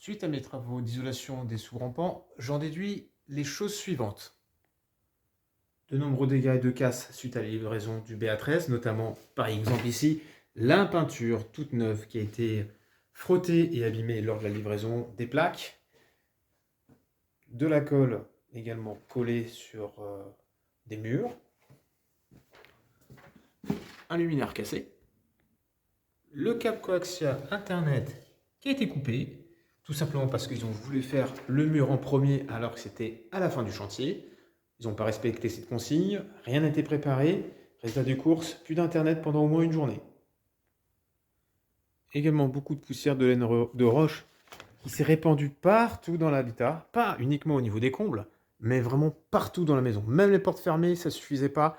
Suite à mes travaux d'isolation des sous-rampants, j'en déduis les choses suivantes. De nombreux dégâts et de casse suite à la livraison du BA13, notamment par exemple ici, la peinture toute neuve qui a été frottée et abîmée lors de la livraison des plaques, de la colle également collée sur des murs, un luminaire cassé, le câble coaxial internet qui a été coupé, tout simplement parce qu'ils ont voulu faire le mur en premier alors que c'était à la fin du chantier. Ils n'ont pas respecté cette consigne, rien n'a été préparé. Résultat des courses, plus d'internet pendant au moins une journée. Également beaucoup de poussière de laine de roche qui s'est répandue partout dans l'habitat, pas uniquement au niveau des combles, mais vraiment partout dans la maison. Même les portes fermées, ça ne suffisait pas.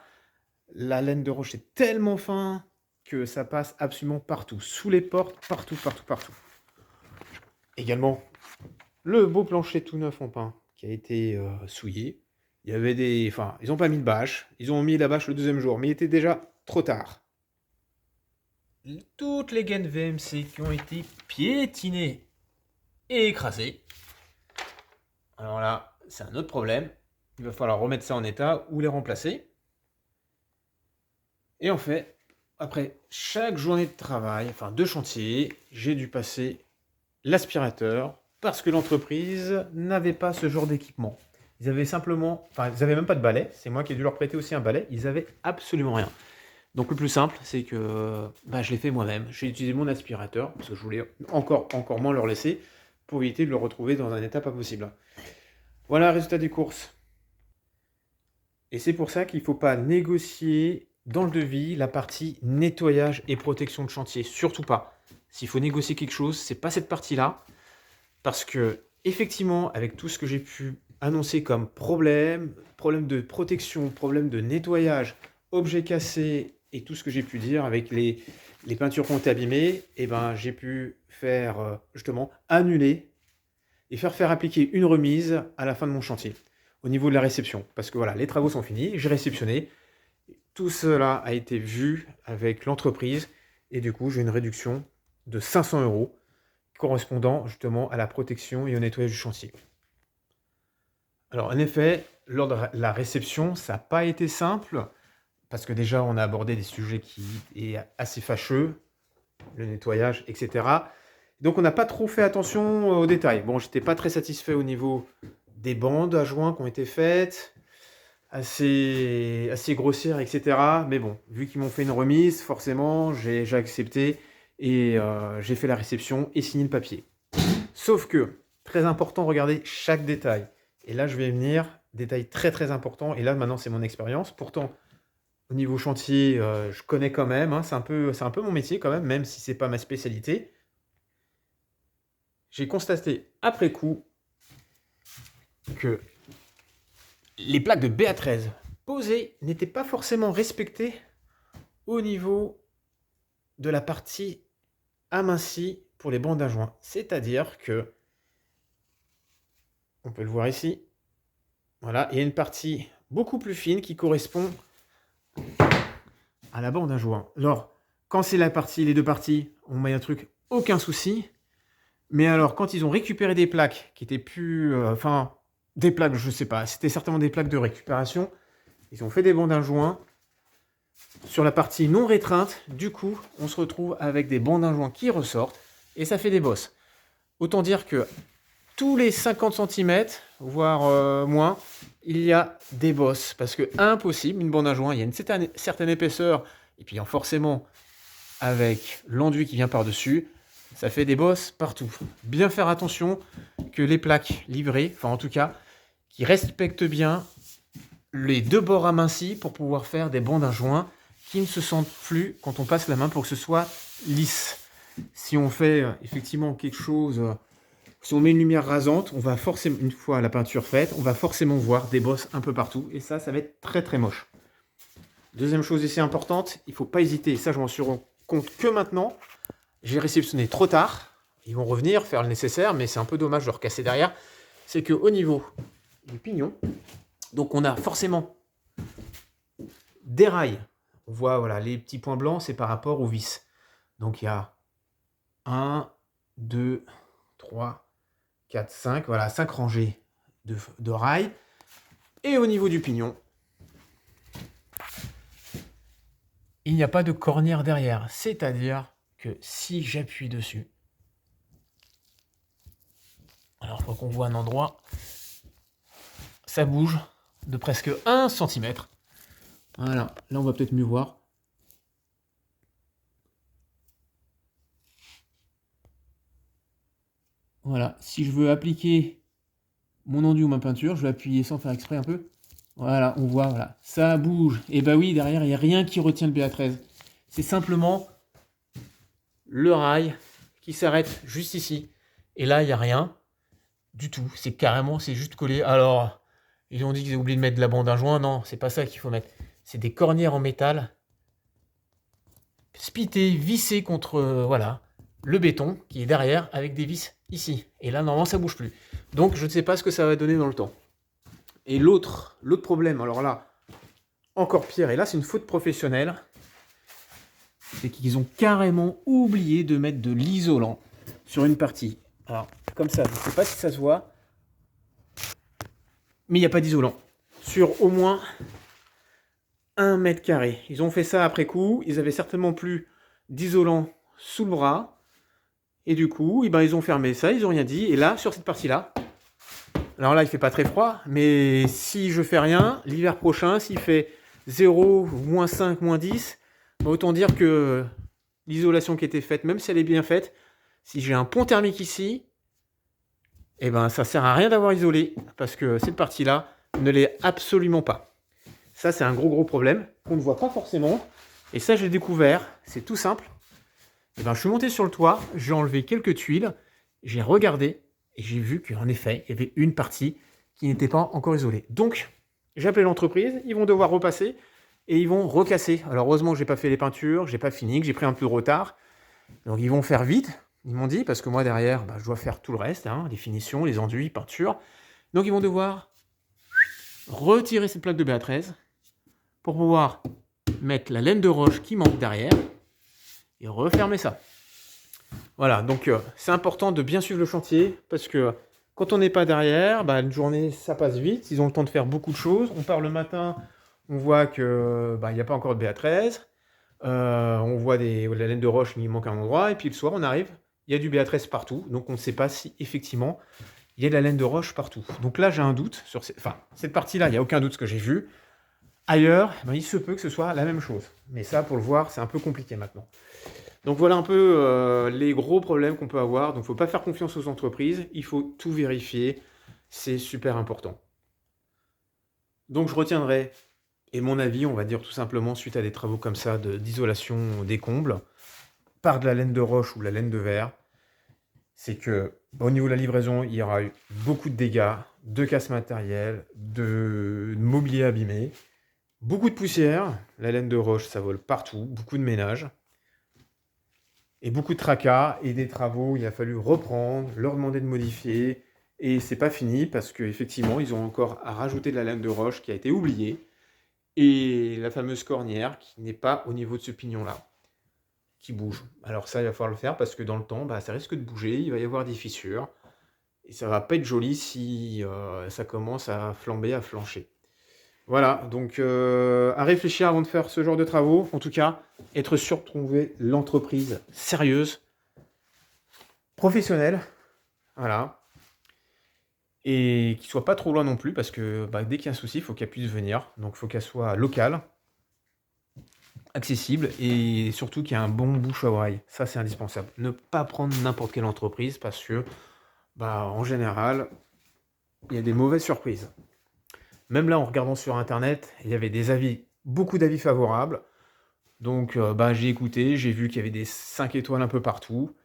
La laine de roche est tellement fin que ça passe absolument partout, sous les portes, partout, partout, partout. Également, le beau plancher tout neuf en pin qui a été souillé. Il y avait des... Enfin, ils n'ont pas mis de bâche. Ils ont mis la bâche le deuxième jour, mais il était déjà trop tard. Toutes les gaines VMC qui ont été piétinées et écrasées. Alors là, c'est un autre problème. Il va falloir remettre ça en état ou les remplacer. Et en fait, après chaque journée de travail, enfin de chantier, j'ai dû passer l'aspirateur parce que l'entreprise n'avait pas ce genre d'équipement. Ils avaient simplement, enfin, ils n'avaient même pas de balai. C'est moi qui ai dû leur prêter aussi un balai. Ils avaient absolument rien. Donc le plus simple, c'est que je l'ai fait moi-même. J'ai utilisé mon aspirateur parce que je voulais encore moins leur laisser pour éviter de le retrouver dans un état pas possible. Voilà le résultat des courses. Et c'est pour ça qu'il ne faut pas négocier dans le devis la partie nettoyage et protection de chantier. Surtout pas. S'il faut négocier quelque chose, c'est pas cette partie-là. Parce que, effectivement, avec tout ce que j'ai pu annoncer comme problème de protection, problème de nettoyage, objets cassés et tout ce que j'ai pu dire avec les peintures qui ont été abîmées, j'ai pu faire justement annuler et faire appliquer une remise à la fin de mon chantier au niveau de la réception. Parce que voilà, les travaux sont finis, j'ai réceptionné, tout cela a été vu avec l'entreprise et du coup j'ai une réduction de 500 € correspondant justement à la protection et au nettoyage du chantier. Alors en effet, lors de la réception, ça n'a pas été simple, parce que déjà on a abordé des sujets qui est assez fâcheux, le nettoyage, etc. Donc on n'a pas trop fait attention aux détails. Bon, j'étais pas très satisfait au niveau des bandes à joints qui ont été faites, assez grossières, etc. Mais bon, vu qu'ils m'ont fait une remise, forcément, j'ai accepté et j'ai fait la réception et signé le papier. Sauf que, très important, regardez chaque détail. Et là, je vais venir, détail très très important, et là maintenant c'est mon expérience. Pourtant, au niveau chantier, je connais quand même, hein, c'est un peu mon métier quand même si c'est pas ma spécialité. J'ai constaté après coup que les plaques de BA13 posées n'étaient pas forcément respectées au niveau de la partie amincie pour les bandes à joint. C'est-à-dire que, on peut le voir ici, voilà, il y a une partie beaucoup plus fine qui correspond à la bande à joint. Alors, quand c'est les deux parties, on met un truc, aucun souci. Mais alors, quand ils ont récupéré des plaques qui étaient plus... des plaques, je sais pas, c'était certainement des plaques de récupération. Ils ont fait des bandes à joint sur la partie non rétreinte. Du coup, on se retrouve avec des bandes à joint qui ressortent et ça fait des bosses. Autant dire que tous les 50 cm, voire moins, il y a des bosses. Parce que, impossible, une bande à joint, il y a une certaine épaisseur, et puis forcément, avec l'enduit qui vient par-dessus, ça fait des bosses partout. Bien faire attention que les plaques livrées, enfin en tout cas, qui respectent bien les deux bords amincis pour pouvoir faire des bandes à joint qui ne se sentent plus quand on passe la main pour que ce soit lisse. Si on fait effectivement quelque chose... si on met une lumière rasante, on va forcément, une fois la peinture faite, on va forcément voir des bosses un peu partout. Et ça va être très très moche. Deuxième chose ici importante, il ne faut pas hésiter. Et ça, je m'en suis rendu compte que maintenant. J'ai réceptionné trop tard. Ils vont revenir, faire le nécessaire, mais c'est un peu dommage de recasser derrière. C'est qu'au niveau du pignon, donc on a forcément des rails. On voit voilà, les petits points blancs, c'est par rapport aux vis. Donc il y a 1, 2, 3, 4, 5, voilà, 5 rangées de rails. Et au niveau du pignon, il n'y a pas de cornière derrière. C'est-à-dire que si j'appuie dessus, alors il faut qu'on voit un endroit, ça bouge de presque 1 cm. Voilà, là on va peut-être mieux voir. Voilà, si je veux appliquer mon enduit ou ma peinture, je vais appuyer sans faire exprès un peu. Voilà, on voit, voilà, ça bouge. Et bah oui, derrière, il n'y a rien qui retient le BA13. C'est simplement le rail qui s'arrête juste ici. Et là, il n'y a rien du tout. C'est carrément, c'est juste collé. Alors, ils ont dit qu'ils ont oublié de mettre de la bande à joint. Non, c'est pas ça qu'il faut mettre. C'est des cornières en métal, spitées, vissées contre, voilà, le béton qui est derrière avec des vis ici. Et là, normalement, ça bouge plus. Donc, je ne sais pas ce que ça va donner dans le temps. Et l'autre problème, alors là, encore pire, et là, c'est une faute professionnelle, c'est qu'ils ont carrément oublié de mettre de l'isolant sur une partie. Alors, comme ça, je ne sais pas si ça se voit, mais il n'y a pas d'isolant. Sur au moins 1 mètre carré. Ils ont fait ça après coup, ils avaient certainement plus d'isolant sous le bras, et du coup, eh ben, ils ont fermé ça, ils n'ont rien dit, et là, sur cette partie-là, alors là, il fait pas très froid, mais si je fais rien, l'hiver prochain, s'il fait 0, moins 5, moins 10, bah autant dire que l'isolation qui était faite, même si elle est bien faite, si j'ai un pont thermique ici, eh ben, ça sert à rien d'avoir isolé, parce que cette partie-là ne l'est absolument pas. Ça, c'est un gros problème qu'on ne voit pas forcément. Et ça, j'ai découvert, c'est tout simple. Eh ben, je suis monté sur le toit, j'ai enlevé quelques tuiles, j'ai regardé, et j'ai vu qu'en effet, il y avait une partie qui n'était pas encore isolée. Donc, j'ai appelé l'entreprise, ils vont devoir repasser et ils vont recasser. Alors, heureusement que j'ai pas fait les peintures, j'ai pas fini, que j'ai pris un peu de retard. Donc, ils vont faire vite, ils m'ont dit, parce que moi, derrière, bah, je dois faire tout le reste, hein, les finitions, les enduits, peinture. Donc, ils vont devoir retirer cette plaque de BA13 pour pouvoir mettre la laine de roche qui manque derrière et refermer ça. Voilà, donc c'est important de bien suivre le chantier parce que quand on n'est pas derrière, bah, une journée ça passe vite, ils ont le temps de faire beaucoup de choses. On part le matin, on voit que il n'y a pas encore de BA13, on voit la laine de roche, il manque un endroit, et puis le soir on arrive, il y a du BA13 partout, donc on ne sait pas si effectivement il y a de la laine de roche partout. Donc là j'ai un doute sur cette partie-là, il n'y a aucun doute ce que j'ai vu. Ailleurs, il se peut que ce soit la même chose. Mais ça, pour le voir, c'est un peu compliqué maintenant. Donc voilà un peu les gros problèmes qu'on peut avoir. Donc il ne faut pas faire confiance aux entreprises, il faut tout vérifier, c'est super important. Donc je retiendrai, et mon avis, on va dire tout simplement, suite à des travaux comme ça d'isolation des combles, par de la laine de roche ou de la laine de verre, c'est que au niveau de la livraison, il y aura eu beaucoup de dégâts, de casse matérielle, de mobilier abîmé, beaucoup de poussière, la laine de roche, ça vole partout, beaucoup de ménage. Et beaucoup de tracas et des travaux, il a fallu reprendre, leur demander de modifier. Et c'est pas fini parce qu'effectivement, ils ont encore à rajouter de la laine de roche qui a été oubliée. Et la fameuse cornière qui n'est pas au niveau de ce pignon-là, qui bouge. Alors ça, il va falloir le faire parce que dans le temps, ça risque de bouger, il va y avoir des fissures. Et ça va pas être joli si ça commence à flamber, à flancher. Voilà, donc à réfléchir avant de faire ce genre de travaux. En tout cas, être sûr de trouver l'entreprise sérieuse, professionnelle, voilà, et qui soit pas trop loin non plus, parce que dès qu'il y a un souci, il faut qu'elle puisse venir. Donc il faut qu'elle soit locale, accessible, et surtout qu'il y ait un bon bouche à oreille. Ça, c'est indispensable. Ne pas prendre n'importe quelle entreprise, parce que, en général, il y a des mauvaises surprises. Même là, en regardant sur Internet, il y avait des avis, beaucoup d'avis favorables. Donc, j'ai écouté, j'ai vu qu'il y avait des 5 étoiles un peu partout.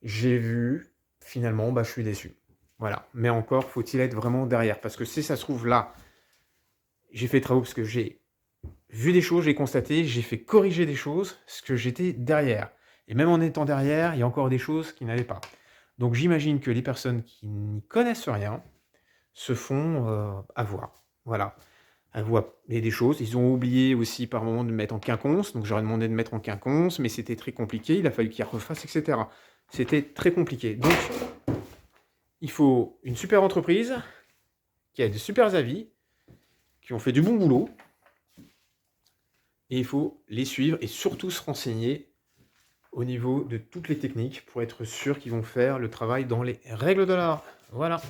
J'ai vu, finalement, je suis déçu. Voilà. Mais encore, faut-il être vraiment derrière. Parce que si ça se trouve là, j'ai fait travaux parce que j'ai vu des choses, j'ai constaté, j'ai fait corriger des choses, parce que j'étais derrière. Et même en étant derrière, il y a encore des choses qui n'allaient pas. Donc, j'imagine que les personnes qui n'y connaissent rien se font avoir. Voilà, elle voit des choses. Ils ont oublié aussi par moment de mettre en quinconce, donc j'aurais demandé de mettre en quinconce, mais c'était très compliqué, il a fallu qu'ils refassent, etc. C'était très compliqué. Donc, il faut une super entreprise qui a de super avis, qui ont fait du bon boulot, et il faut les suivre et surtout se renseigner au niveau de toutes les techniques pour être sûr qu'ils vont faire le travail dans les règles de l'art. Voilà.